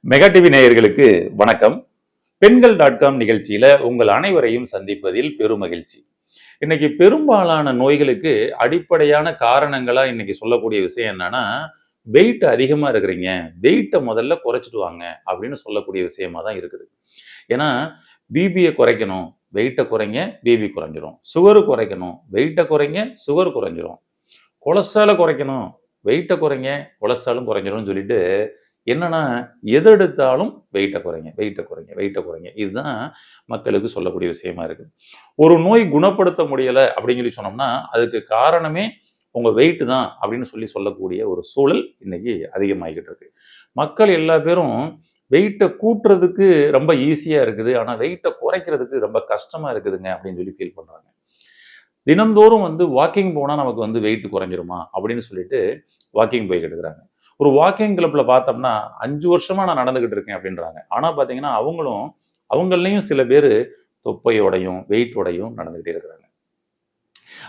Mega TV நேயர்களுக்கு வணக்கம். பெண்கள்.com நிகழ்ச்சியில உங்கள் அனைவரையும் சந்திப்பதில் பெரும் மகிழ்ச்சி. இன்னைக்கு பெரும்பாலான நோய்களுக்கு அடிப்படையான காரணங்களா இன்னைக்கு சொல்லக்கூடிய விஷயம் என்னன்னா, வெயிட் அதிகமா இருக்கிறீங்க. வெயிட்ட முதல்ல குறைச்சிட்டு வாங்க அப்படின்னு சொல்லக்கூடிய விஷயமா தான் இருக்குது. ஏன்னா, பிபிய குறைக்கணும், வெயிட்ட குறைங்க, பிபி குறைஞ்சிரும். சுகர் குறைக்கணும், வெயிட்ட குறைங்க, சுகர் குறைஞ்சிரும். கொலஸ்ட்ரால குறைக்கணும், வெயிட்ட குறைங்க, கொலஸ்ட்ராலும் குறைஞ்சிரும்னு சொல்லிட்டு என்னன்னா, எது எடுத்தாலும் வெயிட்ட குறைங்க, வெயிட்ட குறைங்க, வெயிட்ட குறைங்க. இதுதான் மக்களுக்கு சொல்லக்கூடிய விஷயமா இருக்கு. ஒரு நோய் குணப்படுத்த முடியல அப்படின்னு சொல்லி சொன்னோம்னா, அதுக்கு காரணமே உங்க வெயிட் தான் அப்படின்னு சொல்லக்கூடிய ஒரு சூழல் இன்னைக்கு அதிகமாகிக்கிட்டு இருக்கு. மக்கள் எல்லா பேரும் வெயிட்ட கூட்டுறதுக்கு ரொம்ப ஈஸியா இருக்குது. ஆனா வெயிட்ட குறைக்கிறதுக்கு ரொம்ப கஷ்டமா இருக்குதுங்க அப்படின்னு சொல்லி ஃபீல் பண்றாங்க. தினந்தோறும் வாக்கிங் போனா நமக்கு வெயிட் குறைஞ்சிருமா அப்படின்னு சொல்லிட்டு வாக்கிங் போய்க்கிட்டு இருக்கிறாங்க. ஒரு வாக்கிங் கிளப்ல பார்த்தோம்னா 5 வருஷமா நான் நடந்துகிட்டு இருக்கேன் அப்படின்றாங்க. ஆனா பார்த்தீங்கன்னா, அவங்களையும் சில பேரு தொப்பையோடையும், வெயிட்டோடையும் நடந்துகிட்டே இருக்கிறாங்க.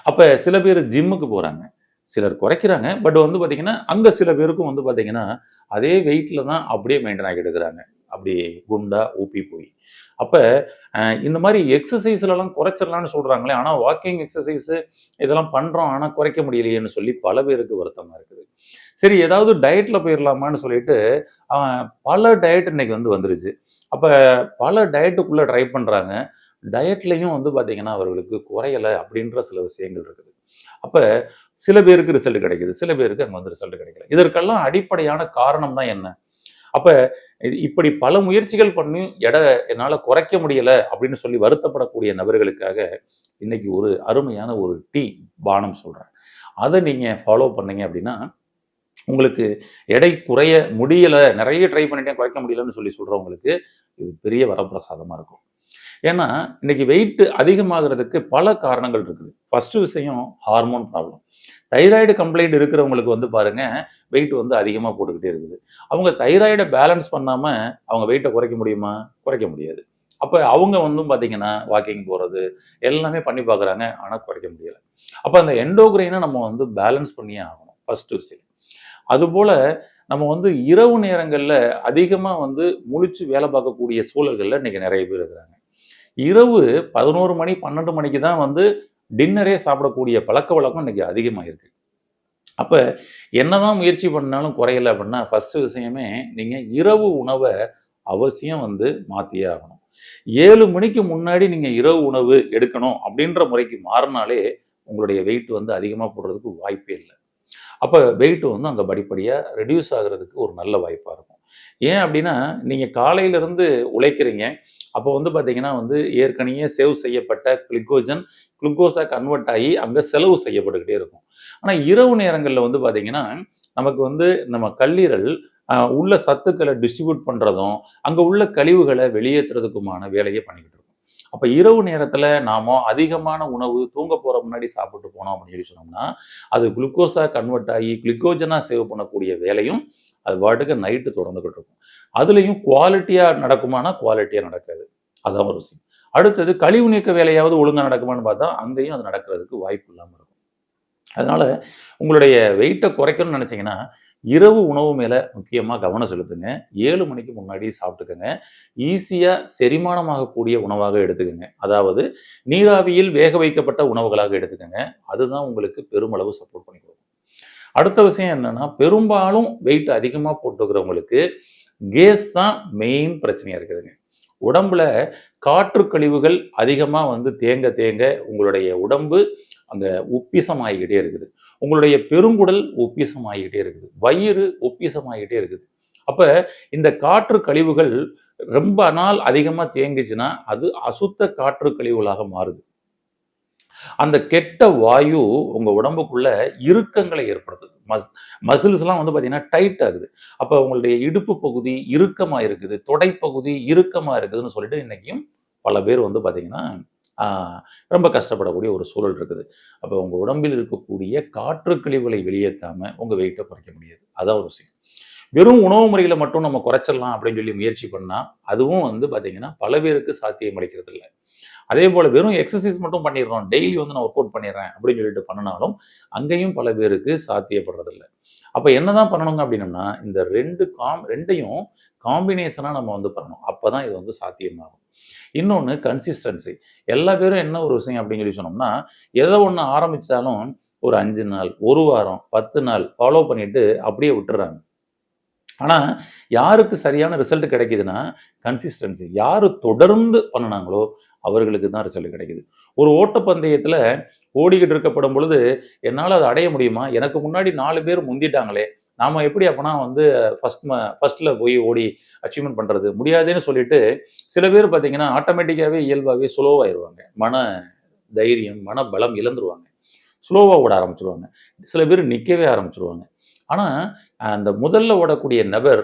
அப்ப சில பேரு ஜிம்முக்கு போறாங்க. சிலர் குறைக்கிறாங்க. பட் பார்த்தீங்கன்னா, அங்க சில பேருக்கும் பார்த்தீங்கன்னா, அதே வெயிட்ல தான் அப்படியே மெயின்டெயின் ஆகிட்டு இருக்கிறாங்க. அப்படியே குண்டா ஊப்பி போய். அப்ப இந்த மாரி எக்ஸர்சைஸ்லலாம் குறைச்சிடலாம்னு சொல்றாங்களே, ஆனா வாக்கிங் எக்ஸர்சைஸ் இதெல்லாம் பண்றோம். ஆனா குறைக்க முடியலையேன்னு சொல்லி பல பேருக்கு வருத்தமா இருக்குது. சரி ஏதாவது டயட்ல போயிரலாமான்னு சொல்லிட்டு, பல டயட் இன்னைக்கு வந்துருச்சு. அப்ப பல டயட்டுக்குள்ள ட்ரை பண்றாங்க. டயட்லயும் பார்த்தீங்கன்னா, அவர்களுக்கு குறையல அப்படின்ற சில விஷயங்கள் இருக்குது. அப்ப சில பேருக்கு ரிசல்ட் கிடைக்குது. சில பேருக்கு அங்க ரிசல்ட் கிடைக்கல. இதற்கெல்லாம் அடிப்படையான காரணம் தான் என்ன? அப்ப இப்படி பல முயற்சிகள் பண்ணி என்னால குறைக்க முடியல அப்படின்னு சொல்லி வருத்தப்படக்கூடிய நபர்களுக்காக இன்னைக்கு ஒரு அருமையான ஒரு டீ பானம் சொல்றேன். அத நீங்க ஃபாலோ பண்ணீங்க அப்படின்னா, உங்களுக்கு எடை குறைய முடியல, நெறைய ட்ரை பண்ணிட்டேன் குறைக்க முடியலன்னு சொல்லி சொல்றவங்களுக்கு, இது பெரிய வரப்பிரசாதமா இருக்கும். ஏன்னா, இன்னைக்கு வெயிட் அதிகமாகுறதுக்கு பல காரணங்கள் இருக்குது. ஃபர்ஸ்ட் விஷயம் ஹார்மோன் ப்ராப்ளம். தைராய்டு கம்ப்ளைண்ட் இருக்கிறவங்களுக்கு பாருங்க, வெயிட் அதிகமா போட்டுக்கிட்டே இருக்குது. அவங்க தைராய்ட பேலன்ஸ் பண்ணாம அவங்க வெயிட்ட குறைக்க முடியுமா? குறைக்க முடியாது. அப்ப அவங்க பார்த்தீங்கன்னா, வாக்கிங் போறது எல்லாமே பண்ணி பார்க்குறாங்க. ஆனா குறைக்க முடியல. அப்ப அந்த எண்டோகிரைன நம்ம பேலன்ஸ் பண்ணியே ஆகணும். ஃபர்ஸ்ட் விஷயம். அதுபோல நம்ம இரவு நேரங்கள்ல அதிகமா முழிச்சு வேலை பார்க்கக்கூடிய சூழல்கள்ல இன்னைக்கு நெறைய பேர் இருக்கிறாங்க. இரவு 11 மணி, 12 மணிக்கு தான் டின்னரே சாப்பிடக்கூடிய பழக்கவழக்கம் இன்னைக்கு அதிகமாயிருக்கு. அப்ப என்னதான் முயற்சி பண்ணாலும் குறையல அப்படின்னா, ஃபர்ஸ்ட் விஷயமே நீங்க இரவு உணவ அவசியம் மாத்தியே ஆகணும். 7 மணிக்கு முன்னாடி நீங்க இரவு உணவு எடுக்கணும் அப்படின்ற முறைக்கு மாறுனாலே, உங்களுடைய வெயிட் அதிகமா போடுறதுக்கு வாய்ப்பே இல்ல. அப்ப வெயிட் அங்க படிப்படியா ரெட்யூஸ் ஆகுறதுக்கு ஒரு நல்ல வாய்ப்பா இருக்கும். ஏன் அப்படின்னா, நீங்க காலையிலிருந்து உழைக்கிறீங்க. அப்போ பார்த்தீங்கன்னா, ஏற்கனவே சேவ் செய்யப்பட்ட குளுக்கோஸா கன்வெர்ட் ஆகி அங்க செலவு செய்யப்பட்டுக்கிட்டே இருக்கும். ஆனா இரவு நேரங்கள்ல பார்த்தீங்கன்னா, நமக்கு நம்ம கல்லீரல் உள்ள சத்துக்கள டிஸ்ட்ரிபியூட் பண்றதும், அங்க உள்ள கழிவுகள வெளியேற்றுறதுக்குமான வேலைய பண்ணிக்கிட்டு இருக்கும். அப்ப இரவு நேரத்துல நாம அதிகமான உணவு தூங்க போற முன்னாடி சாப்பிட்டு போனோம் அப்படின்னு சொல்லி சொன்னோம்னா, அது குளுக்கோஸா கன்வெர்ட் ஆகி கிளிக்கோஜனா சேவ் பண்ணக்கூடிய வேலையும் அது பாட்டுக்கு நைட்டு தொடர்ந்துகிட்டு இருக்கும். அதுலயும் குவாலிட்டியா நடக்குமானா, குவாலிட்டியா நடக்காது. அதான் ஒரு விஷயம். அடுத்தது கழிவு நீக்க வேலையாவது ஒழுங்கா நடக்குமான்னு பார்த்தா, அங்கேயும் அது நடக்கிறதுக்கு வாய்ப்பு இல்லாம இருக்கும். அதனால உங்களுடைய வெயிட்ட குறைக்கணும்னு நினைச்சீங்கன்னா, இரவு உணவு மேல முக்கியமா கவனம் செலுத்துங்க. 7 மணிக்கு முன்னாடி சாப்பிட்டுக்கங்க. ஈஸியா செரிமானமாகக்கூடிய உணவாக எடுத்துக்கங்க. அதாவது நீராவியில் வேக வைக்கப்பட்ட உணவுகளாக எடுத்துக்கங்க. அதுதான் உங்களுக்கு பெருமளவு சப்போர்ட் பண்ணி குடுக்கும். அடுத்த விஷயம் என்னன்னா, பெரும்பாலும் வெயிட் அதிகமா போட்டுக்கிறவங்களுக்கு கேஸ் தான் மெயின் பிரச்சனையா இருக்குதுங்க. உடம்புல காற்று கழிவுகள் அதிகமா தேங்க தேங்க உங்களுடைய உடம்பு அங்க உப்பிசம் ஆகிக்கிட்டே இருக்குது. உங்களுடைய பெருங்குடல் உப்பிசம் ஆகிக்கிட்டே இருக்குது. வயிறு உப்பிசம் ஆகிக்கிட்டே இருக்குது. அப்ப இந்த காற்று கழிவுகள் ரொம்ப நாள் அதிகமா தேங்குச்சுன்னா, அது அசுத்த காற்று கழிவுகளாக மாறுது. அந்த கெட்ட வாயு உங்க உடம்புக்குள்ள இறுக்கங்களை ஏற்படுத்துது. மசில்ஸ்லாம் பார்த்தீங்கன்னா, டைட் ஆகுது. அப்ப உங்களுடைய இடுப்பு பகுதி இறுக்கமா இருக்குது. தொடைப்பகுதி இறுக்கமா இருக்குதுன்னு சொல்லிட்டு இன்னைக்கும் பல பேர் பார்த்தீங்கன்னா, ஆ ரொம்ப கஷ்டப்படக்கூடிய ஒரு சூழல் இருக்குது. அப்ப உங்க உடம்பில் இருக்கக்கூடிய காற்று கழிவுகளை வெளியேத்தாம உங்க வெயிட்ட குறைக்க முடியாது. அதான் ஒரு விஷயம். வெறும் உணவு முறையில மட்டும் நம்ம குறைச்சிடலாம் அப்படின்னு சொல்லி முயற்சி பண்ணா, அதுவும் பார்த்தீங்கன்னா, பல பேருக்கு சாத்தியம் அளிக்கிறது இல்ல. அதே போல வெறும் எக்ஸர்சைஸ் மட்டும் பண்ணிடுறோம். டெய்லி நான் ஒர்க் அவுட் பண்ணிடுறேன் அப்படின்னு சொல்லிட்டு பண்ணுனாலும், அங்கேயும் பல பேருக்கு சாத்தியப்படுறதில்ல. அப்ப என்னதான் பண்ணணுங்க அப்படின்னம்னா, இந்த 2யும் காம்பினேஷனாக நம்ம வந்து பண்ணணும். அப்போ தான் இது வந்து சாத்தியமாகும். இன்னொன்று கன்சிஸ்டன்சி. எல்லா பேரும் என்ன ஒரு விஷயம் அப்படின்னு சொல்லி சொன்னோம்னா, எதை ஒன்று ஆரம்பித்தாலும் ஒரு 5 நாள், 1 வாரம், 10 நாள் ஃபாலோ பண்ணிட்டு அப்படியே விட்டுறாங்க. ஆனா, யாருக்கு சரியான ரிசல்ட் கிடைக்குதுன்னா, கன்சிஸ்டன்சி. யாரு தொடர்ந்து பண்ணுனாங்களோ, அவர்களுக்கு தான் ரிசல்ட் கிடைக்குது. ஒரு ஓட்டப்பந்தயத்துல ஓடிக்கிட்டு இருக்கப்படும் பொழுது, என்னால அத அடைய முடியுமா? எனக்கு முன்னாடி 4 பேர் முந்திட்டாங்களே! நாம எப்படி அப்பன்னா வந்து ஃபர்ஸ்ட்ல போய் ஓடி அச்சீவ்மென்ட் பண்றது? முடியாதுன்னு சொல்லிட்டு, சில பேர் பார்த்தீங்கன்னா, ஆட்டோமேட்டிக்காவே இயல்பாவே ஸ்லோவாயிருவாங்க. தைரியம், மனபலம் இழந்துருவாங்க. ஸ்லோவா ஓட ஆரம்பிச்சுருவாங்க. சில பேர் நிக்கவே ஆரம்பிச்சுருவாங்க. ஆனா, அந்த முதல்ல ஓடக்கூடிய நபர்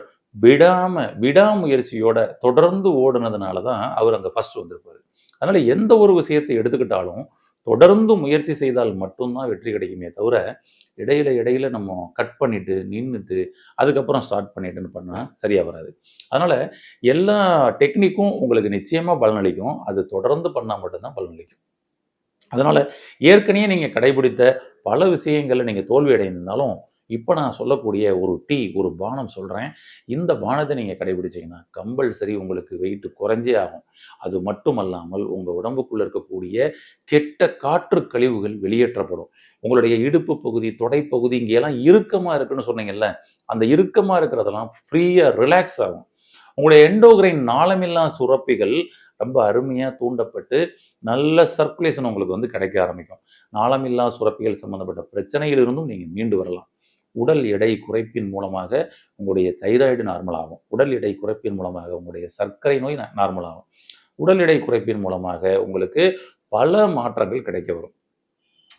விடாமுயற்சியோட தொடர்ந்து ஓடுனதுனால தான் அவர் அங்க ஃபர்ஸ்ட் வந்திருப்பாரு. அதனால எந்த ஒரு விஷயத்தை எடுத்துக்கிட்டாலும், தொடர்ந்து முயற்சி செய்தால் மட்டும் தான் வெற்றி கிடைக்குமே தவிர, இடையில நம்ம கட் பண்ணிட்டு, நின்னுட்டு, அதுக்கப்புறம் ஸ்டார்ட் பண்ணிட்டுன்னு பண்ணா சரியா வராது. அதனால எல்லா டெக்னிக்கும் உங்களுக்கு நிச்சயமா பலனளிக்கும். அது தொடர்ந்து பண்ணா மட்டும் தான் பலனளிக்கும். அதனால ஏற்கனவே நீங்க கடைபிடித்த பல விஷயங்கள்ல நீங்க தோல்வி அடைந்திருந்தாலும், இப்ப நான் சொல்லக்கூடிய ஒரு பானம் சொல்றேன். இந்த பானத்த நீங்க கடைபிடிச்சீங்கன்னா, கம்பல்சரி உங்களுக்கு வெயிட் குறைஞ்சே ஆகும். அது மட்டுமல்லாமல் உங்க உடம்புக்குள்ள இருக்கக்கூடிய கெட்ட காற்று கழிவுகள் வெளியேற்றப்படும். உங்களுடைய இடுப்பு பகுதி, தொடைப்பகுதி இங்கெல்லாம் இறுக்கமா இருக்குன்னு சொன்னீங்கல்ல, அந்த இறுக்கமா இருக்கிறதெல்லாம் ஃப்ரீயா ரிலாக்ஸ் ஆகும். உங்களுடைய எண்டோகிரைன் நாளமில்லா சுரப்பிகள் ரொம்ப அருமையா தூண்டப்பட்டு, நல்ல சர்க்குலேஷன் உங்களுக்கு வந்து கிடைக்க ஆரம்பிக்கும். நாளமில்லா சுரப்பிகள் சம்மந்தப்பட்ட பிரச்சனையிலிருந்தும் நீங்க மீண்டு வரலாம். உடல் எடை குறைப்பின் மூலமாக உங்களுடைய தைராய்டு நார்மல் ஆகும். உடல் எடை குறைப்பின் மூலமாக உங்களுடைய சர்க்கரை நோய் நார்மல் ஆகும். உடல் எடை குறைப்பின் மூலமாக உங்களுக்கு பல மாற்றங்கள் கிடைக்க வரும்.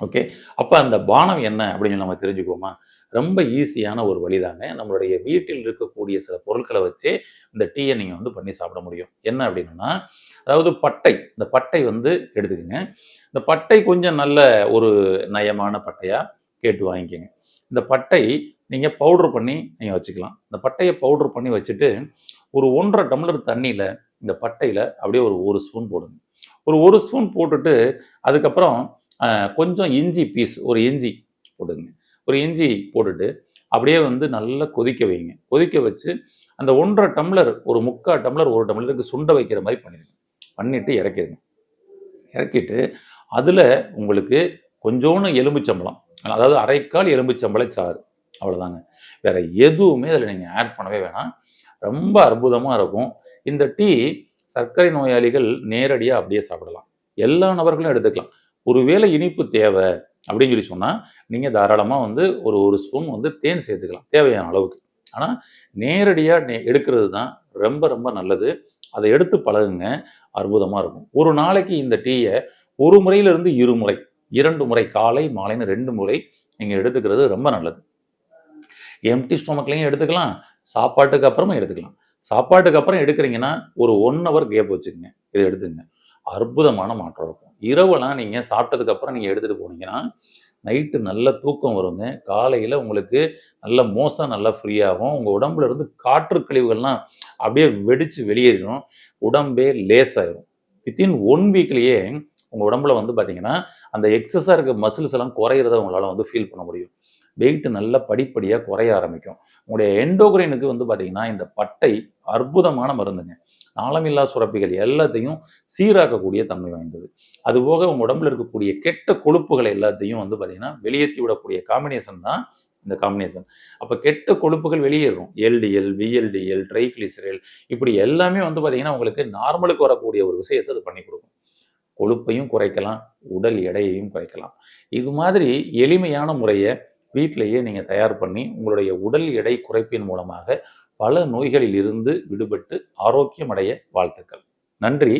ஓகே. அப்ப அந்த பானம் என்ன அப்படின்னு நம்ம தெரிஞ்சுக்குவோமா? ரொம்ப ஈஸியான ஒரு வழிதாங்க. நம்மளுடைய வீட்டில் இருக்கக்கூடிய சில பொருட்கள வச்சே இந்த டீய நீங்க வந்து பண்ணி சாப்பிட முடியும். என்ன அப்படின்னா, அதாவது பட்டை. இந்த பட்டை வந்து எடுத்துக்கங்க. இந்த பட்டை கொஞ்சம் நல்ல ஒரு நயமான பட்டையா கேட்டு வாங்கிக்கங்க. இந்த பட்டை நீங்க பவுடர் பண்ணி நீங்க வச்சுக்கலாம். இந்த பட்டைய பவுடர் பண்ணி வச்சுட்டு, ஒரு 1 1/2 டம்ளர் தண்ணீல இந்த பட்டையில அப்படியே ஒரு 1 ஸ்பூன் போடுங்க. ஒரு 1 ஸ்பூன் போட்டுட்டு, அதுக்கப்புறம் கொஞ்சம் இஞ்சி பீஸ், ஒரு இஞ்சி போடுங்க. ஒரு இஞ்சி போட்டுட்டு, அப்படியே வந்து நல்லா கொதிக்க வைங்க. கொதிக்க வச்சு, அந்த 1 1/2 டம்ளர், ஒரு 3/4 டம்ளர், 1 டம்ளருக்கு சுண்ட வைக்கிற மாரி பண்ணிருங்க. பண்ணிட்டு இறக்கிருங்க. இறக்கிட்டு, அதுல உங்களுக்கு கொஞ்சோண்டு எலுமிச்சம்பழம், அதாவது 1/4 எலுமிச்சம்பழ சாறு. அவ்வளோதாங்க. வேற எதுவுமே அதில நீங்க ஆட் பண்ணவே வேணாம். ரொம்ப அற்புதமா இருக்கும். இந்த டீ சர்க்கரை நோயாளிகள் நேரடியா அப்படியே சாப்பிடலாம். எல்லா நபர்களும் எடுத்துக்கலாம். ஒருவேளை இனிப்பு தேவை அப்படின்னு சொல்லி சொன்னா, நீங்க தாராளமா வந்து ஒரு ஸ்பூன் வந்து தேன் சேர்த்துக்கலாம். தேவையான அளவுக்கு. ஆனா, நேரடியா எடுக்கிறது தான் ரொம்ப ரொம்ப நல்லது. அத எடுத்து பழகுங்க. அற்புதமா இருக்கும். ஒரு நாளைக்கு இந்த டீய 1 முறையிலிருந்து 2 முறை, 2 முறை காலை, மாலைன்னு 2 முறை நீங்க எடுத்துக்கிறது ரொம்ப நல்லது. எம்ப்டி ஸ்டொமக்லயும் எடுத்துக்கலாம். சாப்பாட்டுக்கு அப்புறமும் எடுத்துக்கலாம். சாப்பாட்டுக்கு அப்புறம் எடுக்கிறீங்கன்னா, ஒரு 1 ஹவர் கேப் வச்சுக்கங்க. இத எடுத்துக்கங்க. அற்புதமான மாற்றம் இருக்கும். இரவெல்லாம் நீங்க சாப்பிட்டதுக்கு அப்புறம் நீங்க எடுத்துட்டு போனீங்கன்னா, நைட்டு நல்ல தூக்கம் வருங்க. காலையில உங்களுக்கு நல்ல மோஷன் நல்லா ஃப்ரீ ஆகும். உங்க உடம்புல இருந்து காற்று கழிவுகள்லாம் அப்படியே வெடிச்சு வெளியேறிரும். உடம்பே லேசாயிரும். வித்தின் 1 வீக்லயே உங்க உடம்புல வந்து பார்த்தீங்கன்னா, அந்த எக்ஸஸா இருக்க மசில்ஸ் எல்லாம் குறையிறத உங்களால வந்து ஃபீல் பண்ண முடியும். வெயிட் நல்லா படிப்படியா குறைய ஆரம்பிக்கும். உங்களுடைய எண்டோகிரைனுக்கு வந்து பார்த்தீங்கன்னா, இந்த பட்டை அற்புதமான மருந்துங்க. நாளமில்லா சுரப்பிகள் எல்லாத்தையும் சீராக்கக்கூடிய தன்மை வாய்ந்தது. அதுபோக உங்க உடம்புல இருக்கக்கூடிய கெட்ட கொழுப்புகள் எல்லாத்தையும் வந்து பார்த்தீங்கன்னா, வெளியேத்தி விடக்கூடிய காம்பினேஷன் தான் இந்த காம்பினேஷன். அப்ப கெட்ட கொழுப்புகள் வெளியேறும். எல்டிஎல், விஎல்டிஎல், ட்ரைகிளிசரைல் இப்படி எல்லாமே வந்து பார்த்தீங்கன்னா, உங்களுக்கு நார்மலுக்கு வரக்கூடிய ஒரு விஷயத்த அது பண்ணி குடுக்கும். கொழுப்பையும் குறைக்கலாம், உடல் எடையையும் குறைக்கலாம். இது மாதிரி எளிமையான முறைய வீட்டிலேயே நீங்க தயார் பண்ணி, உங்களுடைய உடல் எடை குறைப்பின் மூலமாக பல நோய்களில் இருந்து விடுபட்டு ஆரோக்கியம் அடைய வாழ்த்துக்கள். நன்றி.